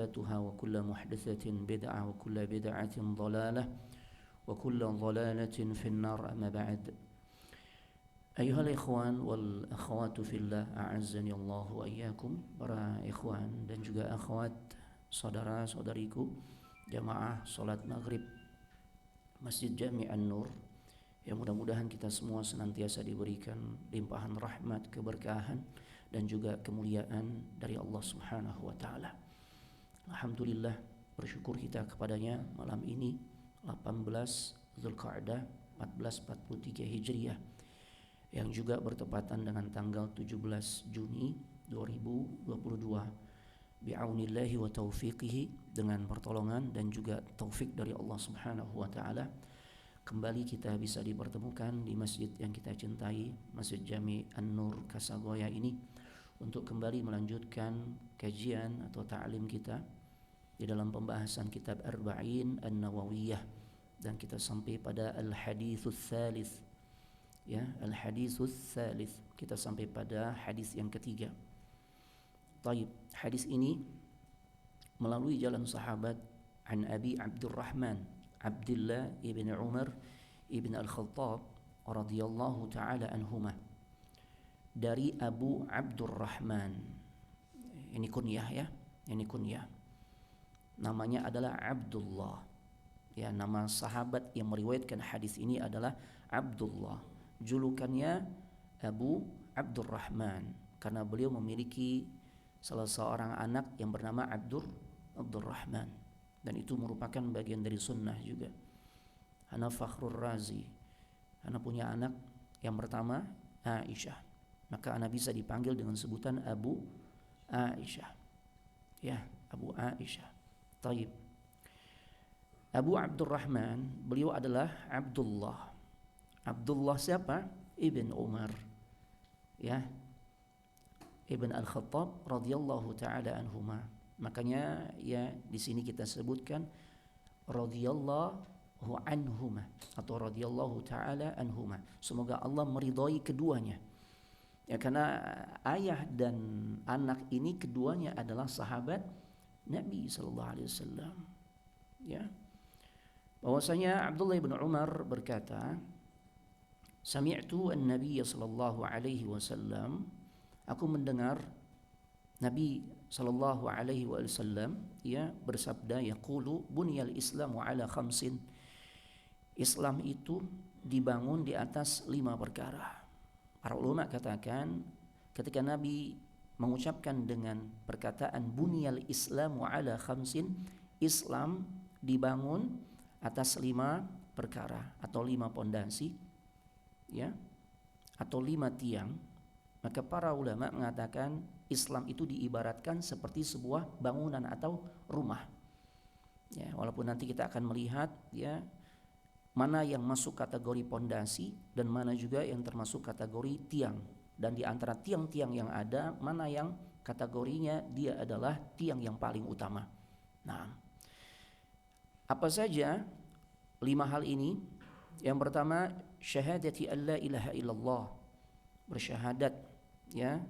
محدثاتها وكل محدثة بدعة وكل بدعة ضلالة وكل ضلالة في النار أما بعد أيها الإخوان والأخوات في الله أعزني الله وإياكم para ikhwan dan juga akhwat saudara-saudariku jamaah salat maghrib Masjid Jami' An-Nur yang mudah-mudahan kita semua senantiasa diberikan limpahan rahmat, keberkahan dan juga kemuliaan dari Allah Subhanahu wa taala. Alhamdulillah, bersyukur kita kepadanya malam ini 18 Zulqa'dah 1443 Hijriah yang juga bertepatan dengan tanggal 17 Juni 2022 bi'aunillahi wa taufiqihi, dengan pertolongan dan juga taufik dari Allah Subhanahu wa taala. Kembali kita bisa dipertemukan di masjid yang kita cintai, Masjid Jami' An-Nur Kasagoya ini, untuk kembali melanjutkan kajian atau ta'lim kita di dalam pembahasan kitab Arba'in An-Nawawiyah, dan kita sampai pada Al-Hadithus Tsalits, ya, Al-Hadithus Tsalits, kita sampai pada hadis yang ketiga. Taib, hadis ini melalui jalan sahabat an Abi Abdurrahman Abdullah ibn Umar ibn Al-Khattab radhiyallahu ta'ala anhumah, dari Abu Abdurrahman. Ini kunyah ya, ini kunyah. Namanya adalah Abdullah. Ya, nama sahabat yang meriwayatkan hadis ini adalah Abdullah. Julukannya Abu Abdurrahman karena beliau memiliki salah seorang anak yang bernama Abdurrahman, dan itu merupakan bagian dari sunnah juga. Ana Fakhrur Razi, ana punya anak yang pertama Aisyah, maka ana bisa dipanggil dengan sebutan Abu Aisyah. Ya, Abu Aisyah. Taib. Abu Abdurrahman, beliau adalah Abdullah. Abdullah siapa? Ibn Umar. Ya. Ibn Al-Khattab radhiyallahu taala anhuma. Makanya ya di sini kita sebutkan radhiyallahu anhuma atau radhiyallahu taala anhuma. Semoga Allah meridhai keduanya. Ya, karena ayah dan anak ini keduanya adalah sahabat Nabi sallallahu alaihi wasallam. Ya. Bahwasanya Abdullah bin Umar berkata, "Sami'tu an-nabiy sallallahu alaihi wasallam," aku mendengar Nabi sallallahu alaihi wasallam ya bersabda, yaqulu bunyal islamu ala khamsin. Islam itu dibangun di atas 5 perkara. Para ulama katakan ketika Nabi mengucapkan dengan perkataan bunyal islamu ala khamsin, Islam dibangun atas 5 perkara atau 5 pondasi, ya, atau 5 tiang, maka para ulama mengatakan Islam itu diibaratkan seperti sebuah bangunan atau rumah. Ya, walaupun nanti kita akan melihat ya mana yang masuk kategori pondasi dan mana juga yang termasuk kategori tiang. Dan di antara tiang-tiang yang ada, mana yang kategorinya dia adalah tiang yang paling utama. Nah, apa saja 5 hal ini? Yang pertama, syahadati alla ilaha illallah, bersyahadat, ya,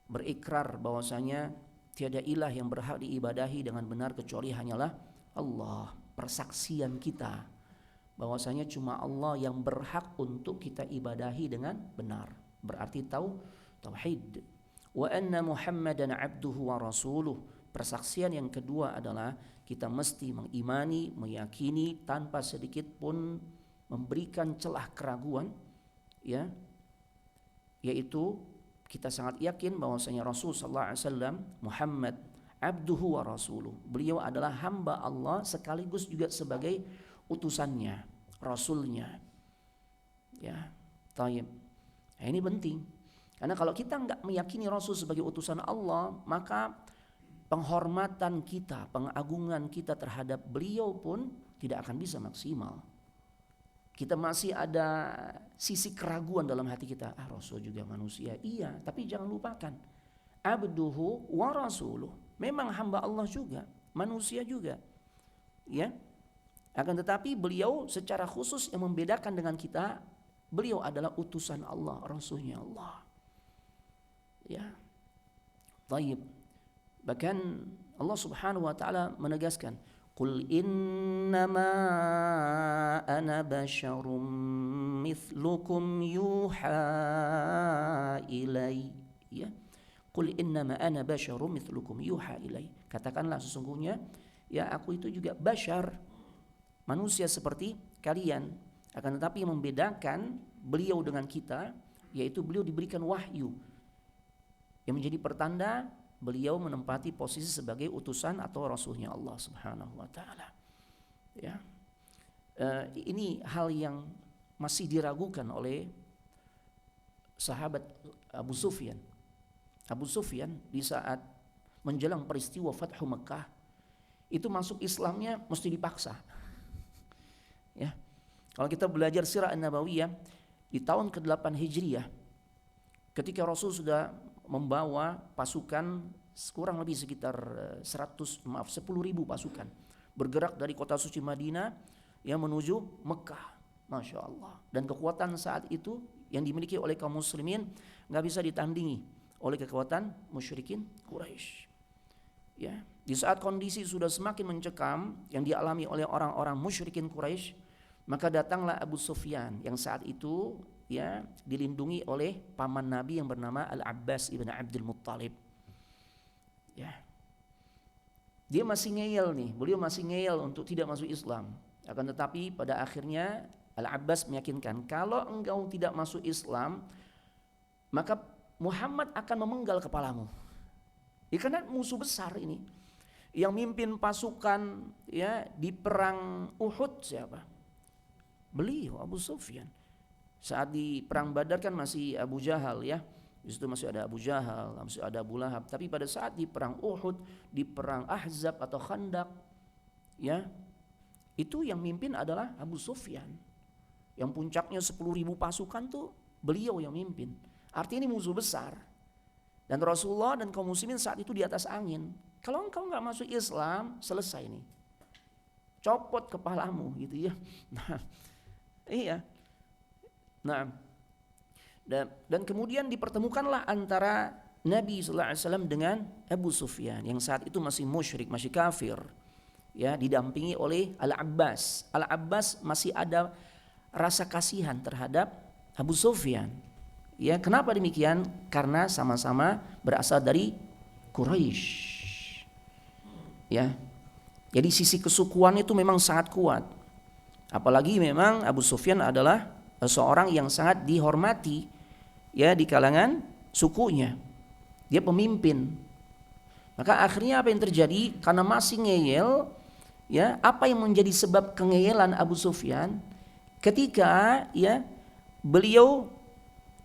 berikrar bahwasanya tiada ilah yang berhak diibadahi dengan benar kecuali hanyalah Allah. Persaksian kita bahwasanya cuma Allah yang berhak untuk kita ibadahi dengan benar. Berarti tauhid. Wa anna Muhammadan abduhu wa rasuluh. Persaksian yang kedua adalah kita mesti mengimani, meyakini tanpa sedikit pun memberikan celah keraguan, ya, yaitu kita sangat yakin bahwasanya Rasul sallallahu alaihi wasallam Muhammad abduhu wa rasuluh. Beliau adalah hamba Allah sekaligus juga sebagai utusannya, rasulnya. Ya, taib. Nah, ini penting. Karena kalau kita enggak meyakini Rasul sebagai utusan Allah, maka penghormatan kita, pengagungan kita terhadap beliau pun tidak akan bisa maksimal. Kita masih ada sisi keraguan dalam hati kita. Rasul juga manusia. Iya, tapi jangan lupakan abduhu wa rasuluh. Memang hamba Allah juga, manusia juga. Ya. Akan tetapi beliau secara khusus yang membedakan dengan kita, beliau adalah utusan Allah, rasulnya Allah. Ya. Taib. Bahkan Allah Subhanahu wa taala menegaskan, "Qul innama ana basyarum mithlukum yuha ilai." Ya. Qul innama ana basyarum mithlukum yuha ilai. Katakanlah sesungguhnya ya aku itu juga basyar, manusia seperti kalian. Akan tetapi yang membedakan beliau dengan kita yaitu beliau diberikan wahyu yang menjadi pertanda beliau menempati posisi sebagai utusan atau rasulnya Allah Subhanahu wa taala. Ya. Ini hal yang masih diragukan oleh sahabat Abu Sufyan. Abu Sufyan di saat menjelang peristiwa Fathu Mekah itu masuk Islamnya mesti dipaksa. Ya. Kalau kita belajar sirah An-Nabawiyah di tahun ke-8 Hijriah, ketika Rasul sudah membawa pasukan kurang lebih sekitar 10.000 pasukan bergerak dari kota suci Madinah yang menuju Mekah, Masya Allah. Dan kekuatan saat itu yang dimiliki oleh kaum muslimin nggak bisa ditandingi oleh kekuatan musyrikin Quraisy. Ya, di saat kondisi sudah semakin mencekam yang dialami oleh orang-orang musyrikin Quraisy, maka datanglah Abu Sufyan yang saat itu ya dilindungi oleh paman Nabi yang bernama Al-Abbas ibn Abdul Muttalib. Ya. Dia masih ngeyel nih, beliau masih ngeyel untuk tidak masuk Islam. Akan tetapi pada akhirnya Al-Abbas meyakinkan, kalau engkau tidak masuk Islam, maka Muhammad akan memenggal kepalamu. Ya, karena musuh besar ini. Yang mimpin pasukan ya di perang Uhud siapa? Beliau Abu Sufyan. Saat di perang Badar kan masih Abu Jahal ya. Di situ masih ada Abu Jahal, masih ada Abu Lahab. Tapi pada saat di perang Uhud, di perang Ahzab atau Khandaq, ya itu yang mimpin adalah Abu Sufyan. Yang puncaknya 10.000 pasukan tuh beliau yang mimpin. Artinya ini musuh besar. Dan Rasulullah dan kaum muslimin saat itu di atas angin. Kalau engkau nggak masuk Islam, selesai nih. Copot kepalamu gitu ya. Nah, iya. Nah, dan kemudian dipertemukanlah antara Nabi SAW dengan Abu Sufyan yang saat itu masih musyrik, masih kafir, ya, didampingi oleh Al-Abbas. Al-Abbas masih ada rasa kasihan terhadap Abu Sufyan. Ya, kenapa demikian? Karena sama-sama berasal dari Quraisy. Ya, jadi sisi kesukuan itu memang sangat kuat. Apalagi memang Abu Sufyan adalah seorang yang sangat dihormati ya di kalangan sukunya. Dia pemimpin. Maka akhirnya apa yang terjadi? Karena masih ngeyel, ya, apa yang menjadi sebab kengeyelan Abu Sufyan ketika ya beliau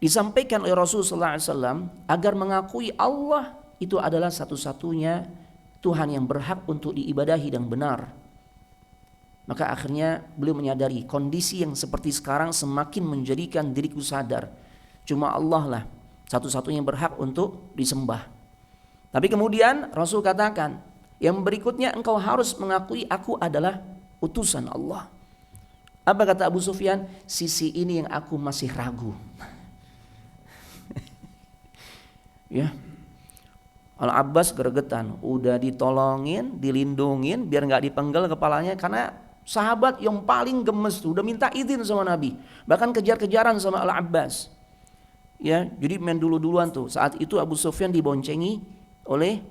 disampaikan oleh Rasulullah SAW agar mengakui Allah itu adalah satu-satunya Tuhan yang berhak untuk diibadahi dan benar. Maka akhirnya beliau menyadari kondisi yang seperti sekarang semakin menjadikan diriku sadar cuma Allah lah satu-satunya yang berhak untuk disembah. Tapi kemudian Rasul katakan, yang berikutnya engkau harus mengakui aku adalah utusan Allah. Apa kata Abu Sufyan? Sisi ini yang aku masih ragu. Ya, Al-Abbas gregetan, udah ditolongin, dilindungin biar nggak dipenggal kepalanya karena sahabat yang paling gemes tuh udah minta izin sama Nabi, bahkan kejar-kejaran sama Al-Abbas. Ya, jadi main dulu-duluan tuh. Saat itu Abu Sufyan diboncengi oleh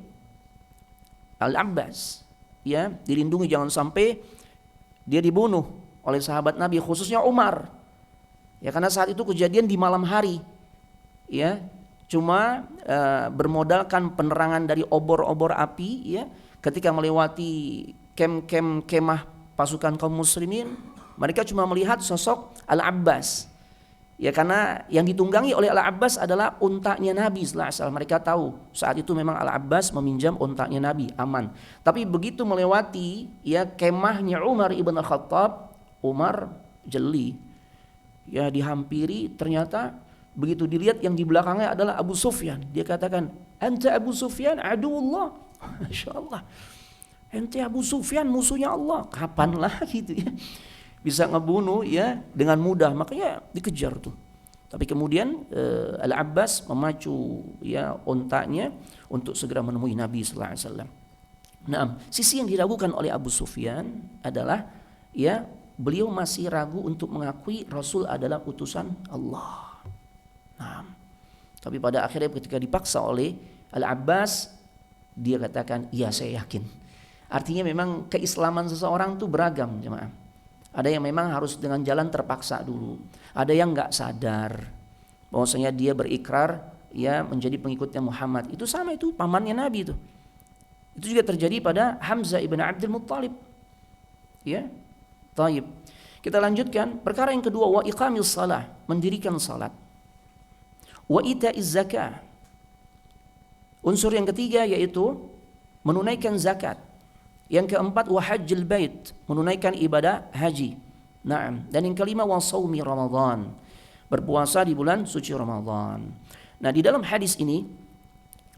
Al-Abbas, ya, dilindungi jangan sampai dia dibunuh oleh sahabat Nabi, khususnya Umar. Ya, karena saat itu kejadian di malam hari. Ya, cuma bermodalkan penerangan dari obor-obor api ya, ketika melewati kemah pasukan kaum muslimin, mereka cuma melihat sosok Al-Abbas. Ya, karena yang ditunggangi oleh Al-Abbas adalah untanya Nabi sallallahu alaihi wasallam. Mereka tahu saat itu memang Al-Abbas meminjam untanya Nabi, aman. Tapi begitu melewati ya kemahnya Umar ibn Khattab, Umar jeli. Ya, dihampiri, ternyata begitu dilihat yang di belakangnya adalah Abu Sufyan. Dia katakan, "Anta Abu Sufyan, aduullah." Masya Allah. Ente Abu Sufyan musuhnya Allah. Kapan lah gitu ya. Bisa ngebunuh ya dengan mudah. Makanya dikejar tuh. Tapi kemudian Al-Abbas memacu ya ontanya untuk segera menemui Nabi sallallahu alaihi wasallam. Nah, sisi yang diragukan oleh Abu Sufyan adalah ya beliau masih ragu untuk mengakui Rasul adalah utusan Allah. Nah, tapi pada akhirnya ketika dipaksa oleh Al-Abbas, dia katakan, iya saya yakin. Artinya memang keislaman seseorang itu beragam, jemaah. Ada yang memang harus dengan jalan terpaksa dulu. Ada yang nggak sadar bahwasanya dia berikrar ya menjadi pengikutnya Muhammad. Itu sama, itu pamannya Nabi itu. Itu juga terjadi pada Hamzah ibn Abdul Muttalib. Ya, taib. Kita lanjutkan. Perkara yang kedua, wa iqamis salah, mendirikan salat. Wa ita'iz zakah. Unsur yang ketiga yaitu menunaikan zakat. Yang keempat, wa hajjil bait, menunaikan ibadah haji. Naam. Dan yang kelima, wa shaumi Ramadan, berpuasa di bulan suci Ramadan. Nah, di dalam hadis ini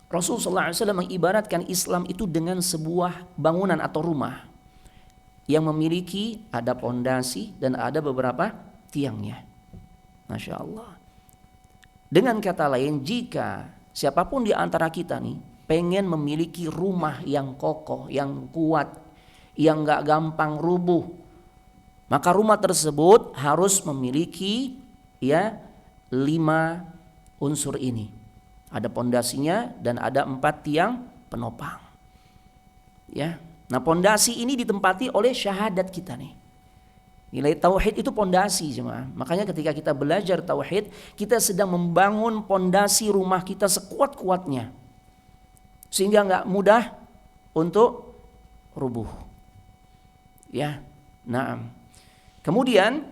Rasulullah SAW mengibaratkan Islam itu dengan sebuah bangunan atau rumah yang memiliki ada pondasi dan ada beberapa tiangnya. Masya Allah. Dengan kata lain, jika siapapun di antara kita nih pengen memiliki rumah yang kokoh, yang kuat, yang gak gampang rubuh, maka rumah tersebut harus memiliki ya 5 unsur ini. Ada pondasinya dan ada 4 tiang penopang. Ya. Nah, pondasi ini ditempati oleh syahadat kita nih. Nilai tauhid itu pondasi, jemaah. Makanya ketika kita belajar tauhid, kita sedang membangun pondasi rumah kita sekuat-kuatnya. Sehingga enggak mudah untuk rubuh. Ya. Naam. Kemudian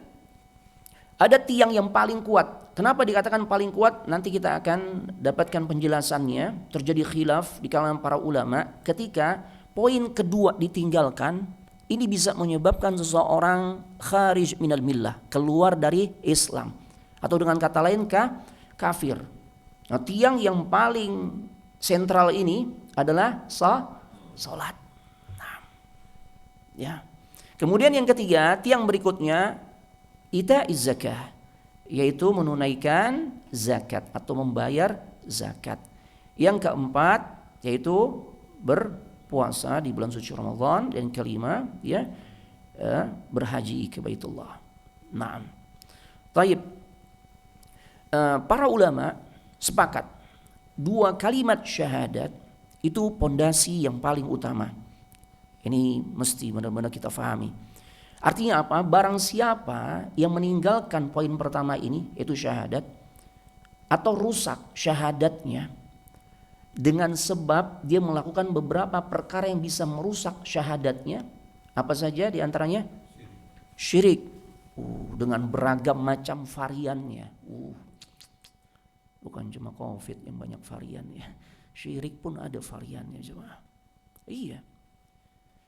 ada tiang yang paling kuat. Kenapa dikatakan paling kuat? Nanti kita akan dapatkan penjelasannya. Terjadi khilaf di kalangan para ulama ketika poin kedua ditinggalkan, ini bisa menyebabkan seseorang kharij minal millah, keluar dari Islam, atau dengan kata lain kafir. Nah, tiang yang paling sentral ini adalah salat. Nah, ya. Kemudian yang ketiga, tiang berikutnya ita'iz zakah, yaitu menunaikan zakat atau membayar zakat. Yang keempat yaitu berpuasa di bulan suci Ramadan, dan kelima ya berhaji ke Baitullah. Naam. Taib. Para ulama sepakat 2 kalimat syahadat itu pondasi yang paling utama. Ini mesti benar-benar kita fahami. Artinya apa? Barang siapa yang meninggalkan poin pertama ini, yaitu syahadat, atau rusak syahadatnya dengan sebab dia melakukan beberapa perkara yang bisa merusak syahadatnya, apa saja diantaranya? Syirik. Dengan beragam macam variannya. Bukan cuma COVID yang banyak variannya. Syirik pun ada variannya, jemaah. Iya.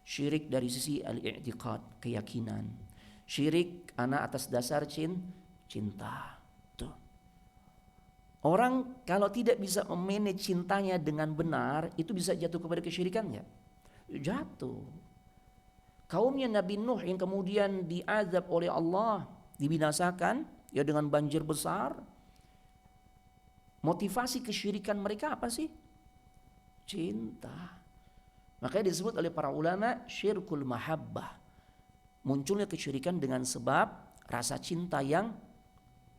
Syirik dari sisi al-i'tiqad, keyakinan. Syirik atas dasar cinta. Tuh. Orang kalau tidak bisa memanage cintanya dengan benar, itu bisa jatuh kepada kesyirikan ya? Jatuh. Kaumnya Nabi Nuh yang kemudian diazab oleh Allah, dibinasakan ya dengan banjir besar. Motivasi kesyirikan mereka apa sih? Cinta. Makanya disebut oleh para ulama syirkul mahabbah. Munculnya kesyirikan dengan sebab rasa cinta yang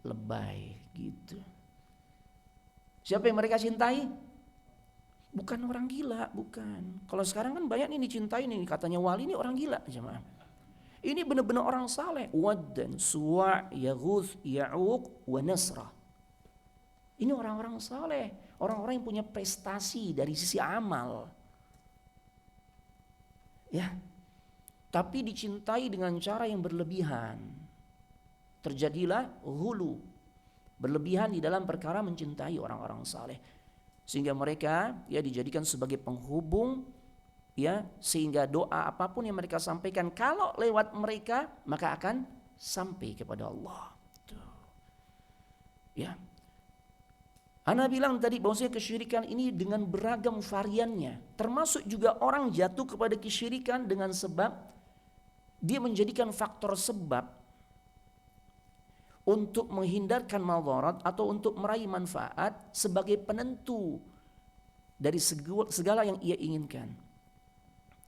lebay gitu. Siapa yang mereka cintai? Bukan orang gila, bukan. Kalau sekarang kan banyak nih dicintai nih, katanya wali ini orang gila, jemaah. Ini benar-benar orang saleh. Waddan, Suwa', Yaghuz, Ya'uq, wa Nasra. Ini orang-orang saleh, orang-orang yang punya prestasi dari sisi amal. Ya, tapi dicintai dengan cara yang berlebihan. Terjadilah hulu, berlebihan di dalam perkara mencintai orang-orang saleh, sehingga mereka ya dijadikan sebagai penghubung, ya, sehingga doa apapun yang mereka sampaikan kalau lewat mereka maka akan sampai kepada Allah. Tuh. Ya. Ana bilang tadi bahwasanya kesyirikan ini dengan beragam variannya, termasuk juga orang jatuh kepada kesyirikan dengan sebab dia menjadikan faktor sebab untuk menghindarkan madarat atau untuk meraih manfaat sebagai penentu dari segala yang ia inginkan.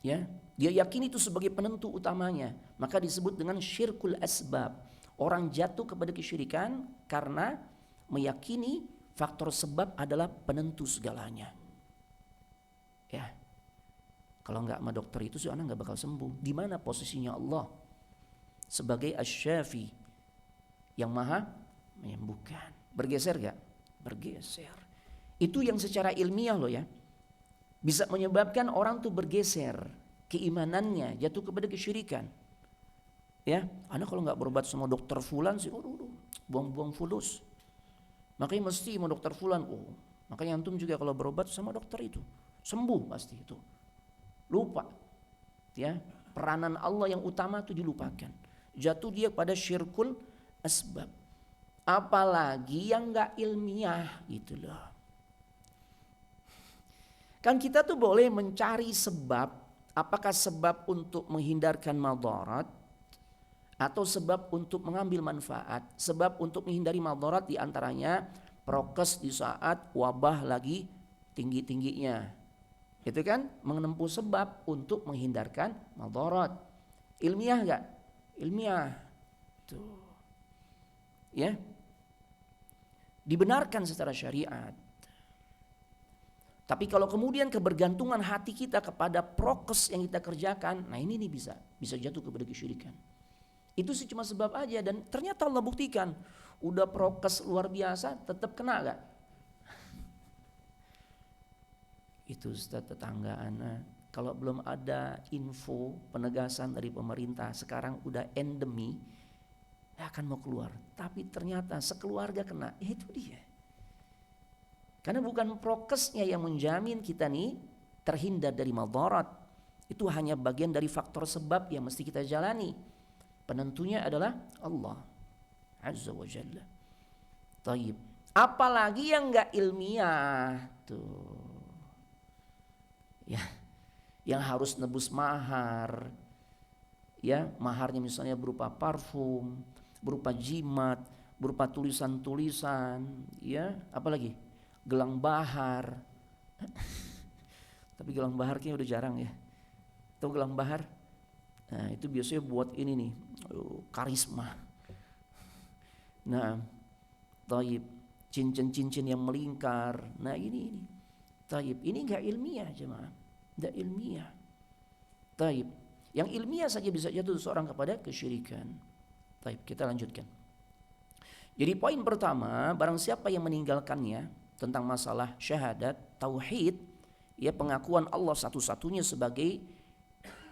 Ya, dia yakini itu sebagai penentu utamanya, maka disebut dengan syirkul asbab. Orang jatuh kepada kesyirikan karena meyakini faktor sebab adalah penentu segalanya. Ya, kalau nggak sama dokter itu sih anak nggak bakal sembuh. Di mana posisinya Allah sebagai asy-syafi yang maha menyembuhkan? Bergeser gak? Bergeser. Itu yang secara ilmiah loh ya, bisa menyebabkan orang tuh bergeser keimanannya, jatuh kepada kesyirikan. Ya, anak kalau nggak berobat sama dokter fulan sih, buang-buang fulus. Makanya mesti sama dokter fulan. Makanya antum juga kalau berobat sama dokter itu sembuh pasti itu. Lupa, ya, peranan Allah yang utama itu dilupakan. Jatuh dia pada syirkul asbab. Apalagi yang nggak ilmiah gitu loh. Kan kita tuh boleh mencari sebab, apakah sebab untuk menghindarkan madarat atau sebab untuk mengambil manfaat. Sebab untuk menghindari madarat diantaranya prokes di saat wabah lagi tinggi-tingginya. Itu kan menempuh sebab untuk menghindarkan madarat. Ilmiah enggak? Ilmiah. Tuh. Ya. Dibenarkan secara syariat. Tapi kalau kemudian kebergantungan hati kita kepada prokes yang kita kerjakan, nah ini nih bisa jatuh kepada kesyirikan. Itu sih cuma sebab aja, dan ternyata Allah buktikan, udah prokes luar biasa tetap kena gak? Itu Ustaz, tetangga anak, kalau belum ada info penegasan dari pemerintah, sekarang udah endemi, akan mau keluar, tapi ternyata sekeluarga kena. Itu dia. Karena bukan prokesnya yang menjamin kita nih terhindar dari madarat. Itu hanya bagian dari faktor sebab yang mesti kita jalani. Penentunya adalah Allah Azza wa Jalla. Taib. Apalagi yang enggak ilmiah tuh. Ya, yang harus nebus mahar. Ya, maharnya misalnya berupa parfum, berupa jimat, berupa tulisan-tulisan, ya, apalagi gelang bahar. Tapi gelang bahar kayaknya udah jarang ya. Tahu gelang bahar? Nah, itu biasanya buat ini nih, karisma. Nah, taib, cincin-cincin yang melingkar. Nah, ini. Taib, ini enggak ilmiah jemaah. Enggak ilmiah. Taib. Yang ilmiah saja bisa jatuh seorang kepada kesyirikan. Baik, kita lanjutkan. Jadi poin pertama, barang siapa yang meninggalkannya tentang masalah syahadat, tauhid, ya, pengakuan Allah satu-satunya sebagai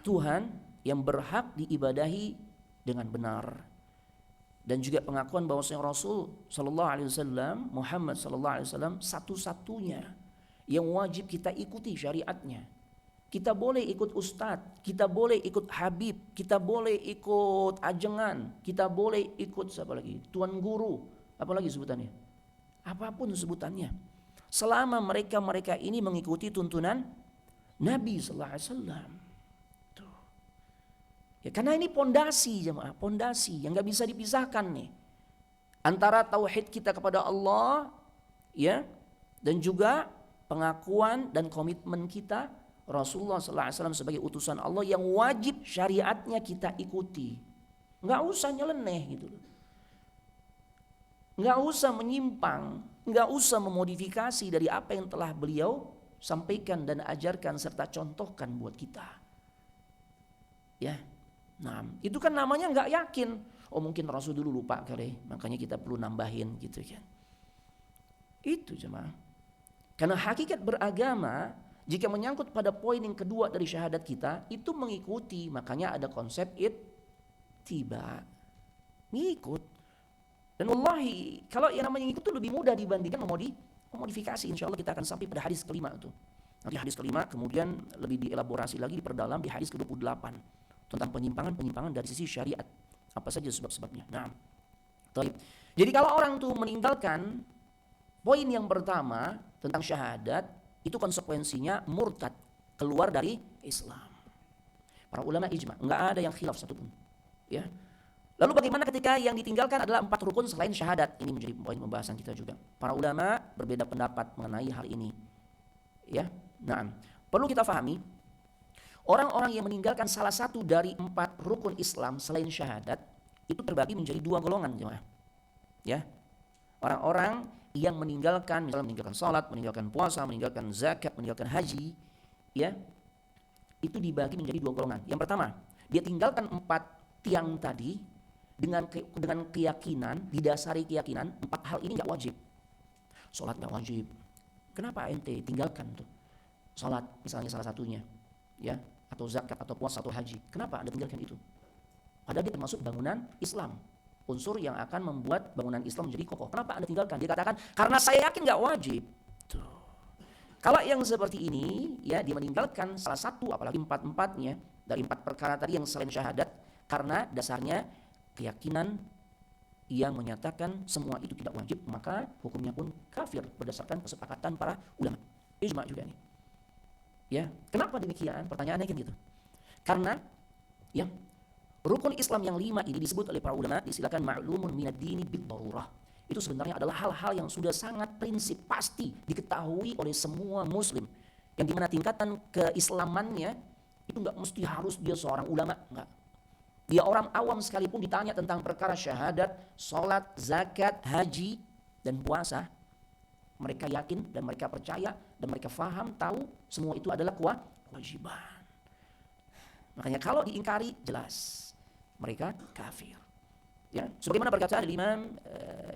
Tuhan yang berhak diibadahi dengan benar, dan juga pengakuan bahwasanya Rasul sallallahu alaihi wasallam, Muhammad sallallahu alaihi wasallam satu-satunya yang wajib kita ikuti syariatnya. Kita boleh ikut ustadz, kita boleh ikut habib, kita boleh ikut ajengan, kita boleh ikut siapa lagi? Tuan guru, apa lagi sebutannya? Apapun sebutannya. Selama mereka ini mengikuti tuntunan Nabi sallallahu alaihi wasallam. Tuh. Ya, karena ini pondasi jemaah, pondasi yang enggak bisa dipisahkan nih. Antara tauhid kita kepada Allah, ya, dan juga pengakuan dan komitmen kita Rasulullah SAW sebagai utusan Allah yang wajib syariatnya kita ikuti. Nggak usah nyeleneh gitu loh. Nggak usah menyimpang, nggak usah memodifikasi dari apa yang telah beliau sampaikan dan ajarkan serta contohkan buat kita. Ya, nah itu kan namanya nggak yakin. Oh mungkin Rasul dulu lupa kali, makanya kita perlu nambahin gitu kan. Itu jemaah. Karena hakikat beragama, jika menyangkut pada poin yang kedua dari syahadat kita, itu mengikuti. Makanya ada konsep ittiba, ngikut. Dan wallahi kalau yang namanya ngikut itu lebih mudah dibandingkan memodifikasi. Insya Allah kita akan sampai pada hadis kelima itu. Nanti hadis kelima kemudian lebih dielaborasi lagi, diperdalam di hadis ke-28 tentang penyimpangan dari sisi syariat. Apa saja sebab-sebabnya. Nah, jadi kalau orang tuh meninggalkan poin yang pertama tentang syahadat, itu konsekuensinya murtad, keluar dari Islam. Para ulama ijma, enggak ada yang khilaf satupun. Ya. Lalu bagaimana ketika yang ditinggalkan adalah 4 rukun selain syahadat? Ini menjadi poin pembahasan kita juga. Para ulama berbeda pendapat mengenai hal ini. Ya. Nah, perlu kita pahami, Orang-orang yang meninggalkan salah satu dari 4 rukun Islam selain syahadat itu terbagi menjadi 2 golongan, jemaah. Ya. Orang-orang yang meninggalkan, misalnya meninggalkan salat, meninggalkan puasa, meninggalkan zakat, meninggalkan haji, ya, itu dibagi menjadi 2 golongan. Yang pertama, dia tinggalkan 4 tiang tadi dengan keyakinan, didasari keyakinan 4 hal ini nggak wajib. Salat nggak wajib. Kenapa ente tinggalkan tuh? Salat misalnya salah satunya, ya, atau zakat atau puasa atau haji. Kenapa Anda tinggalkan itu? Padahal dia termasuk bangunan Islam. Unsur yang akan membuat bangunan Islam menjadi kokoh. Kenapa Anda tinggalkan? Dia katakan, karena saya yakin nggak wajib. Tuh. Kalau yang seperti ini, ya, dia meninggalkan salah satu, apalagi 4-4-nya, dari 4 perkara tadi yang selain syahadat, karena dasarnya keyakinan yang menyatakan semua itu tidak wajib, maka hukumnya pun kafir berdasarkan kesepakatan para ulama. Ijma juga nih. Ya, kenapa demikian? Pertanyaannya kan gitu. Karena, ya, rukun Islam yang 5 ini disebut oleh para ulama, disilakan ma'lumun minad dini bid darurah. Itu sebenarnya adalah hal-hal yang sudah sangat prinsip, pasti diketahui oleh semua muslim. Yang dimana tingkatan keislamannya itu nggak mesti harus dia seorang ulama, enggak. Dia orang awam sekalipun ditanya tentang perkara syahadat, salat, zakat, haji, dan puasa, mereka yakin dan mereka percaya dan mereka faham, tahu semua itu adalah kewajiban. Makanya kalau diingkari jelas mereka kafir. Ya, sebagaimana perkataan Imam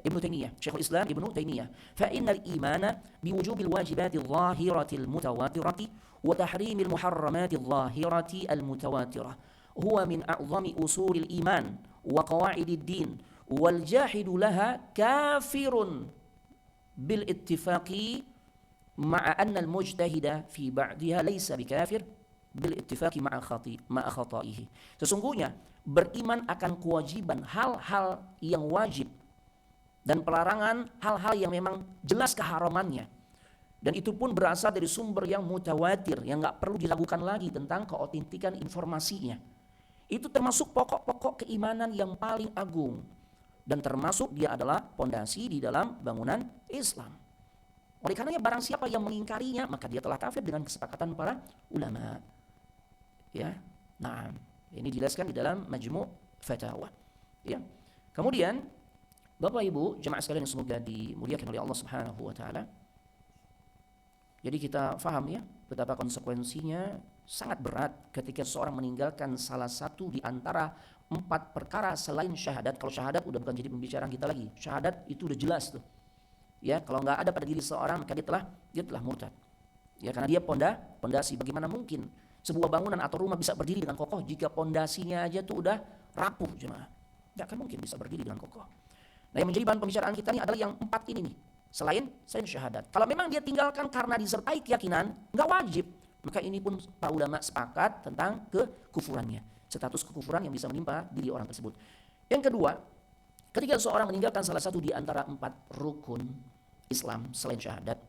Ibnu Taimiyah, Syekhul Islam Ibnu Taimiyah, fa innal imana biwujubil wajibati adh-dhahiratil mutawatirati wa tahrimil muharramati adh-dhahirati al-mutawatirah huwa min a'zami usulil iman wa qawaidid din wal jahidu laha kafirun bil ittifaqi ma'a anna al-mujtahida fi ba'diha laysa bikafir bil ittifaqi ma'a khata'ihi. Sesungguhnya beriman akan kewajiban hal-hal yang wajib dan pelarangan hal-hal yang memang jelas keharamannya, dan itu pun berasal dari sumber yang mutawatir, yang nggak perlu diragukan lagi tentang keotentikan informasinya. Itu termasuk pokok-pokok keimanan yang paling agung, dan termasuk dia adalah pondasi di dalam bangunan Islam. Oleh karenanya barang siapa yang mengingkarinya, maka dia telah kafir dengan kesepakatan para ulama. Ya, nah ini dijelaskan di dalam Majmu' Fatawa. Ya, kemudian Bapak Ibu jemaah sekalian yang semoga dimuliakan oleh Allah Subhanahu Wa Taala. Jadi kita faham ya betapa konsekuensinya sangat berat ketika seorang meninggalkan salah satu di antara 4 perkara selain syahadat. Kalau syahadat udah bukan jadi pembicaraan kita lagi. Syahadat itu udah jelas tuh. Ya, kalau nggak ada pada diri seorang maka dia telah murtad. Ya, karena dia pondasi. Bagaimana mungkin sebuah bangunan atau rumah bisa berdiri dengan kokoh jika pondasinya aja tuh udah rapuh, jemaah? Nggak akan mungkin bisa berdiri dengan kokoh. Nah, yang menjadi bahan pembicaraan kita ini adalah yang 4 ini nih. Selain syahadat. Kalau memang dia tinggalkan karena disertai keyakinan, nggak wajib. Maka ini pun para ulama sepakat tentang kekufurannya. Status kekufuran yang bisa menimpa diri orang tersebut. Yang kedua, ketika seorang meninggalkan salah satu di antara 4 rukun Islam selain syahadat,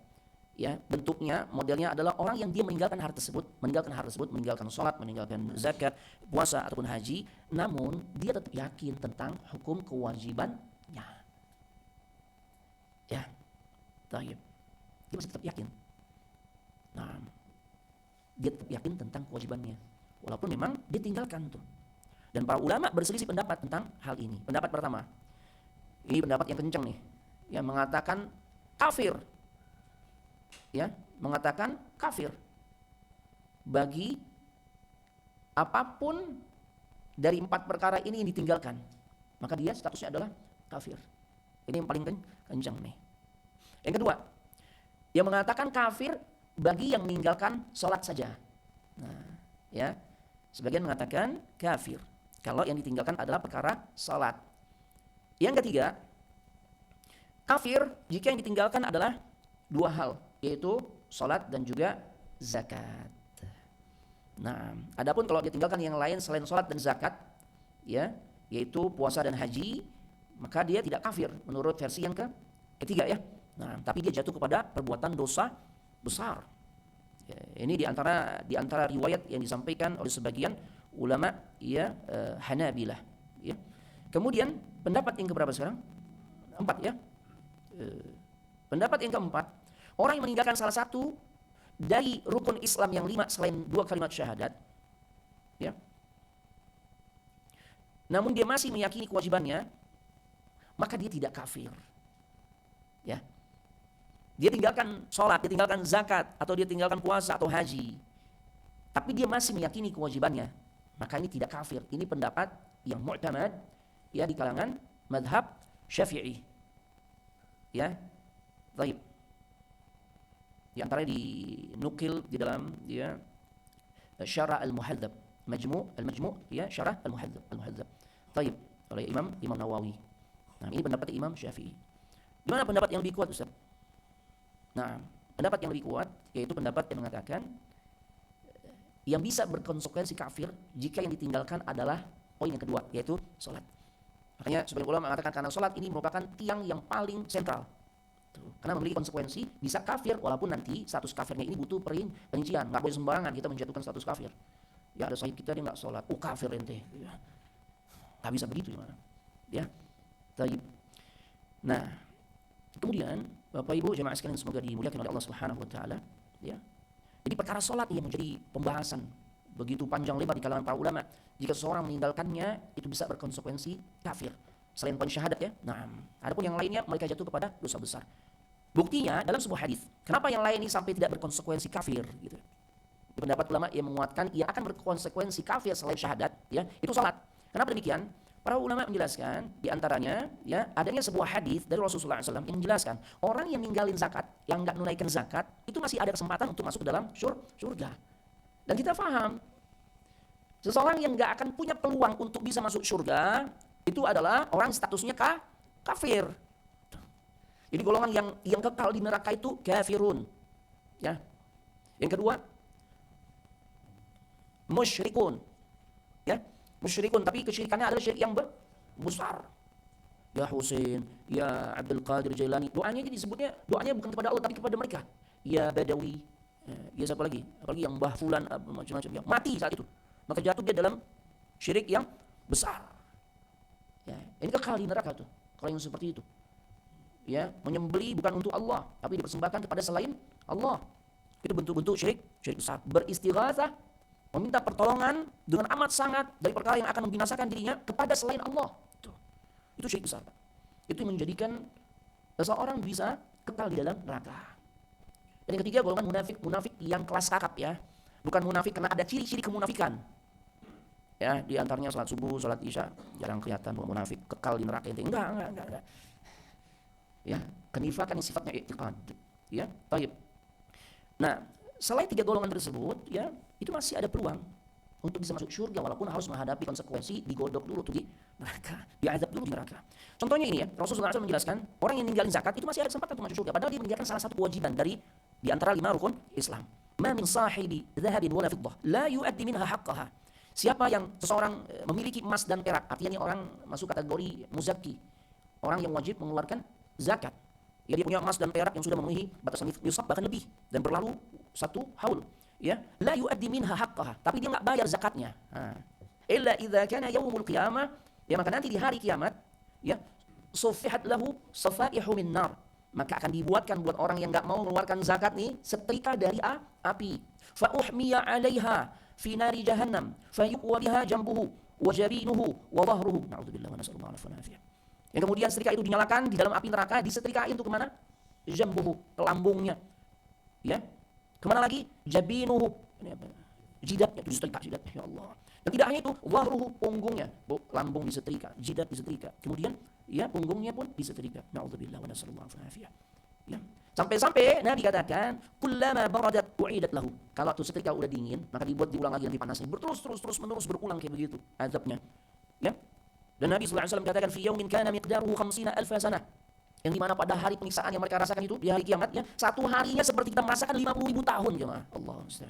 ya, bentuknya, modelnya adalah orang yang dia meninggalkan hal tersebut, meninggalkan sholat, meninggalkan zakat, puasa ataupun haji, namun dia tetap yakin tentang hukum kewajibannya. Ya, tayyib. Dia masih tetap yakin. Nah, dia tetap yakin tentang kewajibannya, walaupun memang dia tinggalkan tuh. Dan para ulama berselisih pendapat tentang hal ini. Pendapat pertama, ini pendapat yang kencang nih, yang mengatakan kafir. Ya, mengatakan kafir bagi apapun dari 4 perkara ini yang ditinggalkan, maka dia statusnya adalah kafir. Ini yang paling kencang nih. Yang kedua, yang mengatakan kafir bagi yang meninggalkan sholat saja. Nah, ya, sebagian mengatakan kafir kalau yang ditinggalkan adalah perkara sholat. Yang ketiga, kafir jika yang ditinggalkan adalah 2 hal, yaitu sholat dan juga zakat. Nah, adapun kalau dia tinggalkan yang lain selain sholat dan zakat, ya, yaitu puasa dan haji, maka dia tidak kafir menurut versi yang ketiga ya. Nah, tapi dia jatuh kepada perbuatan dosa besar. Ya, ini di antara riwayat yang disampaikan oleh sebagian ulama ya, Hanabilah. Ya. Kemudian pendapat yang keberapa sekarang? 4 ya. Pendapat yang keempat, orang yang meninggalkan salah satu dari rukun Islam yang 5 selain 2 kalimat syahadat, Ya. Namun dia masih meyakini kewajibannya, maka dia tidak kafir. Ya. Dia tinggalkan sholat, dia tinggalkan zakat, atau dia tinggalkan puasa atau haji, tapi dia masih meyakini kewajibannya, maka ini tidak kafir. Ini pendapat yang mu'tamad ya di kalangan madhab Syafi'i. Ya. Baik. Di antaranya dinukil di dalam ya Syarah Al-Muhadzab, Al-Majmu' ya Syarah Al-Muhadzab. Baik, oleh Imam Nawawi. Nah, ini pendapat Imam Syafi'i. Di mana pendapat yang lebih kuat, Ustaz? Nah, pendapat yang lebih kuat yaitu pendapat yang mengatakan yang bisa berkonsekuensi kafir jika yang ditinggalkan adalah poin yang kedua, yaitu sholat. Makanya sebagian ulama mengatakan karena sholat ini merupakan tiang yang paling sentral. Karena memiliki konsekuensi, bisa kafir walaupun nanti status kafirnya ini butuh perincian. Nggak boleh sembarangan kita menjatuhkan status kafir. Ya ada sahib kita dia nggak sholat, kafir ente. Ya. Nggak bisa begitu gimana? Ya, taib. Nah, kemudian Bapak Ibu jemaah sekalian semoga dimuliakan oleh Allah Subhanahu Wa Taala. Ya, jadi perkara sholat yang menjadi pembahasan begitu panjang lebar di kalangan para ulama. Jika seseorang meninggalkannya itu bisa berkonsekuensi kafir. Selain poin syahadat ya. Nah, adapun yang lainnya mereka jatuh kepada dosa besar. Buktinya dalam sebuah hadis. Kenapa yang lain ini sampai tidak berkonsekuensi kafir gitu. Pendapat ulama yang menguatkan ia akan berkonsekuensi kafir selain syahadat ya, itu salat. Kenapa demikian? Para ulama menjelaskan di antaranya ya adanya sebuah hadis dari Rasulullah SAW yang menjelaskan orang yang ninggalin zakat, yang enggak menunaikan zakat itu masih ada kesempatan untuk masuk ke dalam surga. Dan kita paham seseorang yang enggak akan punya peluang untuk bisa masuk surga itu adalah orang statusnya kafir. Jadi golongan yang kekal di neraka itu kafirun. Ya. Yang kedua, musyrikun. Ya, musyrikun tapi kesyirikannya adalah syirik yang besar. Ya Husain, ya Abdul Qadir Jailani. Doanya jadi disebutnya doanya bukan kepada Allah tapi kepada mereka. Ya Badawi. Ya siapa lagi? Apalagi yang Mbah Fulan macam-macam ya. Mati saat itu. Maka jatuh dia dalam syirik yang besar. Ya, ini kekal di neraka tuh. Kalau yang seperti itu. Ya, menyembelih bukan untuk Allah, tapi dipersembahkan kepada selain Allah. Itu bentuk-bentuk syirik besar. Beristighatsah, meminta pertolongan dengan amat sangat dari perkara yang akan membinasakan dirinya kepada selain Allah. Itu syirik besar. Itu yang menjadikan seseorang bisa kekal di dalam neraka. Dan yang ketiga golongan munafik yang kelas kakap ya. Bukan munafik karena ada ciri-ciri kemunafikan. Ya, di antaranya salat subuh, salat isya, jarang kelihatan bahwa munafik kekal di neraka itu. Enggak. Ya, kenifakan yang sifatnya i'tiqad. Ya, baik. Nah, selain tiga golongan tersebut, ya, itu masih ada peluang untuk bisa masuk surga walaupun harus menghadapi konsekuensi digodok dulu tuh di neraka, diazab dulu di neraka. Contohnya ini ya, Rasulullah SAW menjelaskan, orang yang ninggalin zakat itu masih ada kesempatan untuk masuk surga padahal dia meninggalkan salah satu kewajiban di antara 5 rukun Islam. Ma min sahibi dhahabin wala fiddah la yu'addi minha haqqaha. Siapa yang seseorang memiliki emas dan perak, artinya ini orang masuk kategori muzakki, orang yang wajib mengeluarkan zakat. Ya, dia punya emas dan perak yang sudah memenuhi batasan nisab bahkan lebih dan berlalu 1 haul. Ya, la yu'addi minha haqqaha, tapi dia enggak bayar zakatnya. Illa idza kana yaumul qiyamah, ya maka nanti di hari kiamat, ya, sufihat lahu safaihu min nar. Maka akan dibuatkan buat orang yang enggak mau mengeluarkan zakat nih setrika dari api. Fa uhmiya 'alaiha fi nari jahannam, fayuqwa biha jambuhu wa jabinuhu wa dhahruhu. Na'udzubillah wa nasallallahu alaihi. Yang kemudian setrika itu dinyalakan di dalam api neraka, disetrikain untuk kemana? Jambuhu, ke lambungnya. Ya. Kemana lagi? Jabinuhu. Ini apa? Jidatnya itu disetrika, jidatnya. Ya Allah. Dan tidak hanya itu, dhahruhu, punggungnya. Lambung disetrika, jidat disetrika. Kemudian, ya, punggungnya pun disetrika. Na'udzubillah wa nasallallahu alaihi. Ya. Sampai-sampai Nabi katakan, kullama baradat u'idat lahu. Kalau itu setrika udah dingin, maka diulang lagi nanti panasnya. Terus menerus berulang kayak begitu azabnya. Ya. Dan Nabi SAW katakan fi yaumin kana miqdaruhu 50,000 sanah. Yang dimana pada hari penyiksaan yang mereka rasakan itu di hari kiamat ya, satu harinya seperti kita merasakan 50.000 tahun jemaah. Allah Ustaz.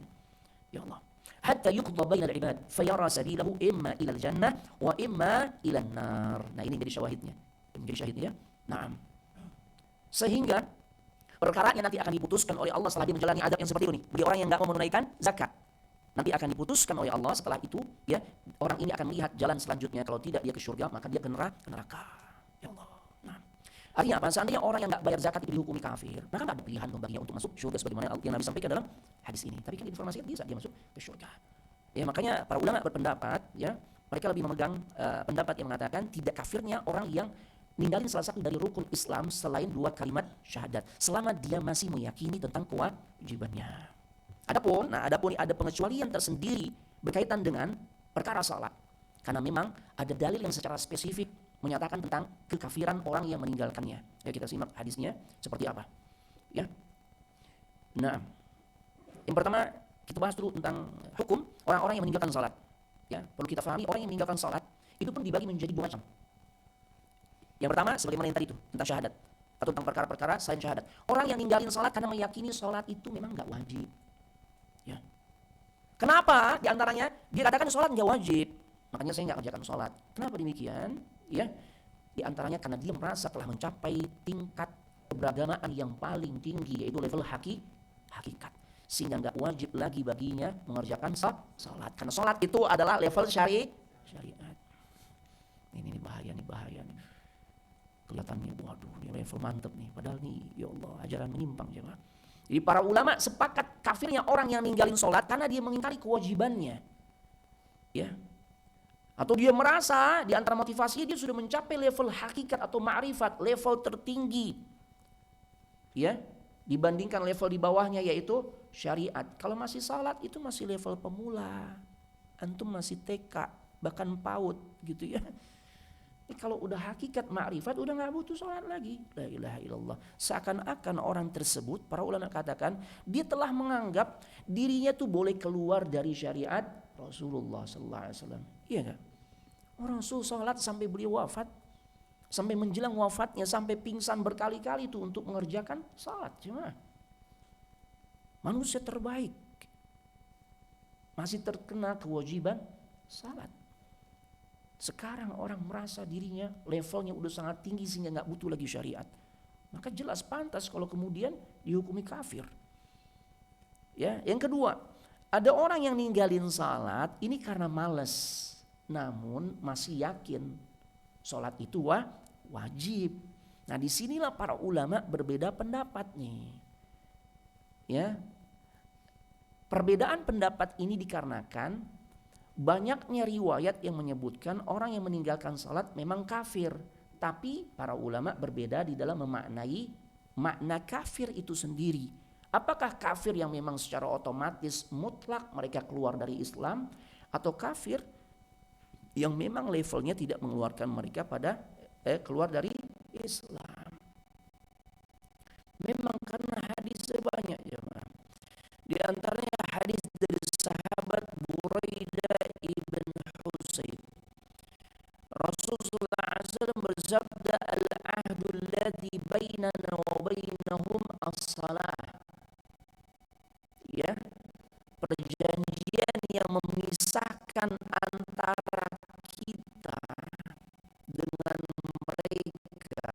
Ya Allah. Hatta yuqda bainal ibad fayara sabilahu imma ilal jannah wa imma ilan nar. Nah, ini jadi syahidnya. Menjadi syahidnya. Naam. Sehingga perkaranya nanti akan diputuskan oleh Allah setelah dia menjalani adab yang seperti ini. Bagi orang yang enggak mau menunaikan zakat. Nanti akan diputuskan oleh Allah setelah itu, ya, orang ini akan melihat jalan selanjutnya. Kalau tidak dia ke surga, maka dia ke neraka. Ya Allah. Nah, artinya apa? Seandainya orang yang enggak bayar zakat itu dihukumi kafir, maka enggak ada pilihan baginya untuk masuk surga sebagaimana yang Nabi sampaikan dalam hadis ini. Tapi kan informasinya bisa dia masuk ke surga. Ya, makanya para ulama berpendapat, ya, mereka lebih memegang pendapat yang mengatakan tidak kafirnya orang yang ninggalin salah satu dari rukun Islam selain 2 kalimat syahadat, selama dia masih meyakini tentang kewajibannya. Adapun ada pengecualian tersendiri berkaitan dengan perkara salat. Karena memang ada dalil yang secara spesifik menyatakan tentang kekafiran orang yang meninggalkannya. Ya, kita simak hadisnya seperti apa. Ya. Nah, yang pertama kita bahas dulu tentang hukum orang-orang yang meninggalkan salat. Ya, perlu kita pahami orang yang meninggalkan salat itu pun dibagi menjadi 2 macam. Yang pertama sebagaimana yang tadi itu tentang syahadat atau tentang perkara-perkara selain syahadat. Orang yang ninggalin salat karena meyakini salat itu memang enggak wajib. Ya. Kenapa? Di antaranya dia katakan salat enggak wajib. Makanya saya enggak kerjakan salat. Kenapa demikian? Ya. Di antaranya karena dia merasa telah mencapai tingkat keberagamaan yang paling tinggi, yaitu level hakikat, sehingga enggak wajib lagi baginya mengerjakan salat. Karena salat itu adalah level syariat. Ini bahaya nih. Kelihatannya waduh, ini level mantep nih. Padahal nih, ya Allah, ajaran menyimpang jemaah. Jadi para ulama sepakat kafirnya orang yang ninggalin salat karena dia mengingkari kewajibannya. Ya. Atau dia merasa di antara motivasinya dia sudah mencapai level hakikat atau ma'rifat, level tertinggi. Ya, dibandingkan level di bawahnya yaitu syariat. Kalau masih salat itu masih level pemula. Antum masih TK, bahkan PAUD gitu ya. Kalau udah hakikat ma'rifat udah enggak butuh salat lagi. La ilaha illallah. Seakan-akan orang tersebut, para ulama katakan, dia telah menganggap dirinya tuh boleh keluar dari syariat Rasulullah sallallahu alaihi wasallam. Iya enggak? Orang Rasul salat sampai beliau wafat, sampai menjelang wafatnya, sampai pingsan berkali-kali itu untuk mengerjakan salat. Cuma manusia terbaik masih terkena kewajiban salat. Sekarang orang merasa dirinya levelnya udah sangat tinggi sehingga nggak butuh lagi syariat. Maka jelas pantas kalau kemudian dihukumi kafir. Ya, yang kedua, ada orang yang ninggalin salat ini karena malas, namun masih yakin salat itu wajib. Nah, disinilah para ulama berbeda pendapat nih. Ya, perbedaan pendapat ini dikarenakan banyaknya riwayat yang menyebutkan orang yang meninggalkan salat memang kafir. Tapi para ulama berbeda di dalam memaknai makna kafir itu sendiri. Apakah kafir yang memang secara otomatis mutlak mereka keluar dari Islam, atau kafir yang memang levelnya tidak mengeluarkan mereka pada keluar dari Islam. Memang karena hadis sebanyak jemaah. Di antaranya hadis dari sahabat Buraidah ibn Husayb. Rasulullah SAW bersabda, al-ahdu alladhi bainana wa bainahum as-salah. Ya, perjanjian yang memisahkan antara kita dengan mereka,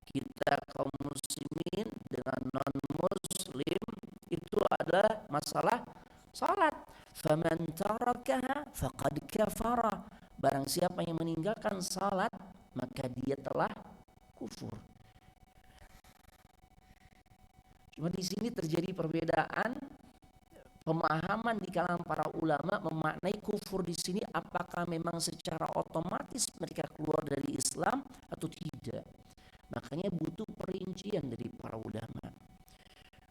kita kaum muslimin dengan non muslim, itu adalah masalah salat. Faman tarakaha faqad kafara. Barang siapa yang meninggalkan salat maka dia telah kufur. Cuma di sini terjadi perbedaan pemahaman di kalangan para ulama memaknai kufur di sini, apakah memang secara otomatis mereka keluar dari Islam atau tidak. Makanya butuh perincian dari para ulama.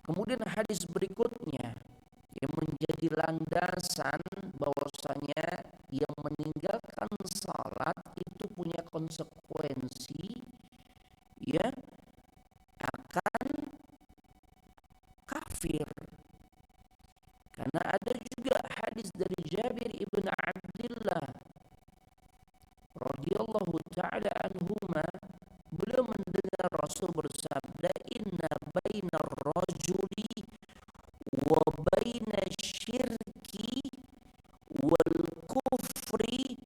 Kemudian hadis berikutnya yang menjadi landasan bahwasanya yang meninggalkan salat itu punya konsekuensi, ya, akan kafir. Karena ada juga hadis dari Jabir ibn Abdullah radhiyallahu taala anhuma, beliau mendengar Rasul bersabda, inna bainar rajuli wa baina syirki wal kufri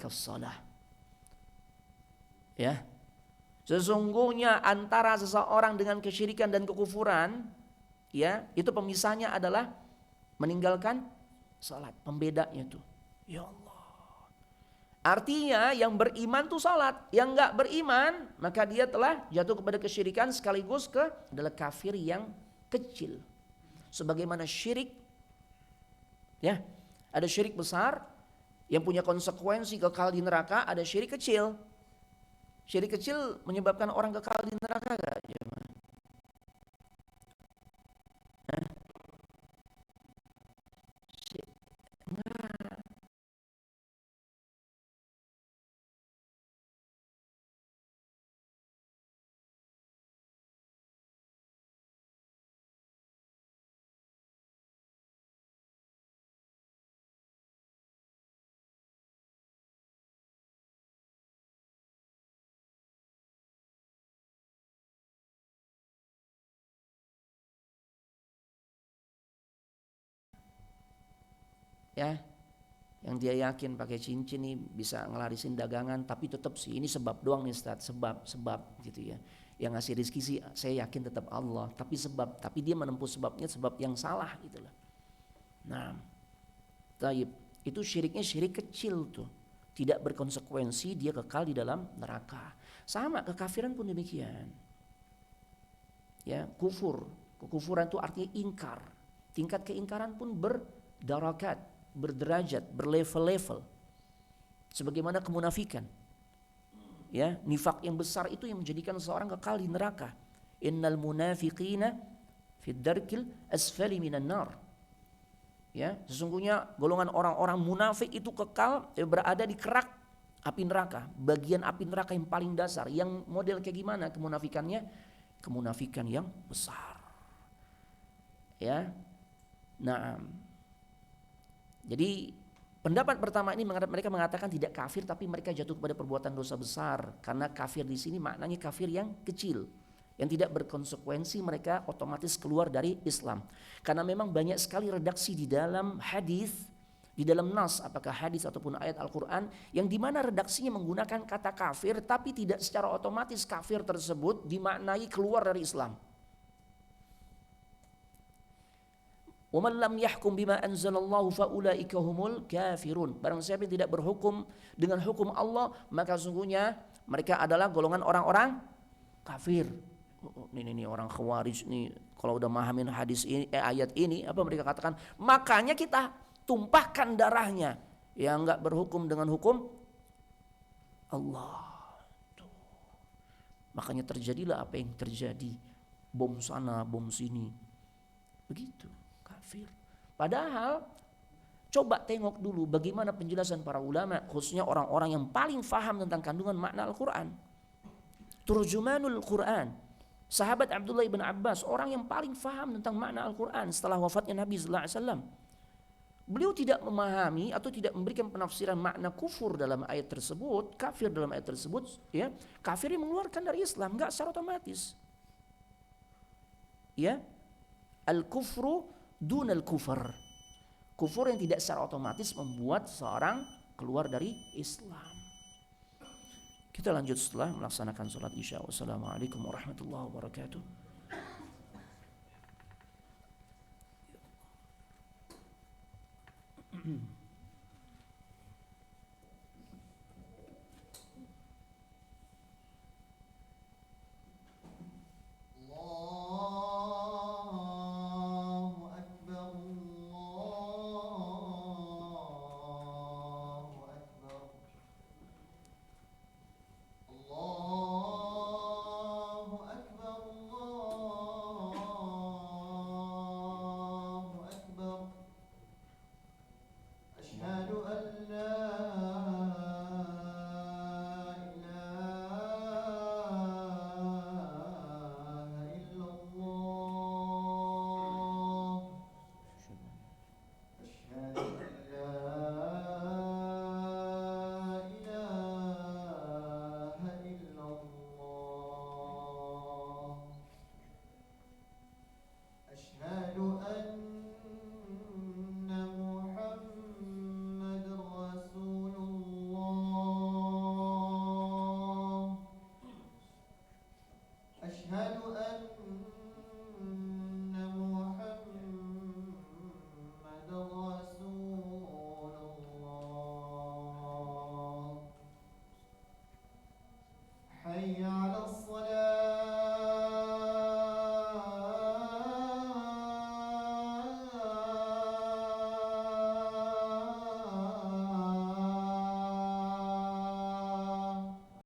kassalah. Ya. Sesungguhnya antara seseorang dengan kesyirikan dan kekufuran, ya, itu pemisahnya adalah meninggalkan salat. Pembedanya itu. Ya Allah. Artinya yang beriman tuh salat, yang enggak beriman maka dia telah jatuh kepada kesyirikan sekaligus adalah kafir yang kecil. Sebagaimana syirik, ya, ada syirik besar yang punya konsekuensi kekal di neraka, ada syirik kecil. Syirik kecil menyebabkan orang kekal di neraka gak? Ya, yang dia yakin pakai cincin nih bisa ngelarisin dagangan, tapi tetap sih ini sebab doang nih Ustaz, sebab gitu ya. Yang ngasih rezeki sih saya yakin tetap Allah, tapi dia menempuh sebabnya sebab yang salah gitu loh. Nah, taib, itu syiriknya syirik kecil tuh. Tidak berkonsekuensi, dia kekal di dalam neraka. Sama kekafiran pun demikian. Ya, kekufuran itu artinya ingkar. Tingkat keingkaran pun berdarakat, berderajat, berlevel-level. Sebagaimana kemunafikan. Ya, nifak yang besar itu yang menjadikan seseorang kekal di neraka. Innal munafiqina fid darkil asfali minan nar. Ya, sesungguhnya golongan orang-orang munafik itu kekal berada di kerak api neraka, bagian api neraka yang paling dasar. Yang model kayak gimana kemunafikannya? Kemunafikan yang besar. Ya. Nah, jadi pendapat pertama ini mereka mengatakan tidak kafir, tapi mereka jatuh kepada perbuatan dosa besar. Karena kafir di sini maknanya kafir yang kecil, yang tidak berkonsekuensi, mereka otomatis keluar dari Islam. Karena memang banyak sekali redaksi di dalam hadis, di dalam nas, apakah hadis ataupun ayat Al-Quran, yang dimana redaksinya menggunakan kata kafir, tapi tidak secara otomatis kafir tersebut dimaknai keluar dari Islam. وَمَنْ لَمْ يَحْكُمْ بِمَا أَنْزَلَ اللَّهُ فَأُولَئِكَ هُمُ الْكَافِرُونَ. Barang siapa yang tidak berhukum dengan hukum Allah, maka sungguhnya mereka adalah golongan orang-orang kafir. Ini orang khawarij nih, kalau udah memahamin hadis ini, ayat ini, apa mereka katakan? Makanya kita tumpahkan darahnya, yang enggak berhukum dengan hukum Allah. Tuh. Makanya terjadilah apa yang terjadi, bom sana, bom sini, begitu. Kafir. Padahal coba tengok dulu bagaimana penjelasan para ulama, khususnya orang-orang yang paling faham tentang kandungan makna Al-Quran. Turjumanul Quran, sahabat Abdullah ibn Abbas, orang yang paling faham tentang makna Al-Quran setelah wafatnya Nabi sallallahu alaihi wasallam. Beliau tidak memahami atau tidak memberikan penafsiran makna kufur dalam ayat tersebut, kafir dalam ayat tersebut, ya. Kafir yang mengeluarkan dari Islam, enggak secara otomatis. Ya. Al-kufru dunal kufur. Kufur yang tidak secara otomatis membuat seorang keluar dari Islam. Kita lanjut setelah melaksanakan sholat isya. Wassalamualaikum warahmatullahi wabarakatuh.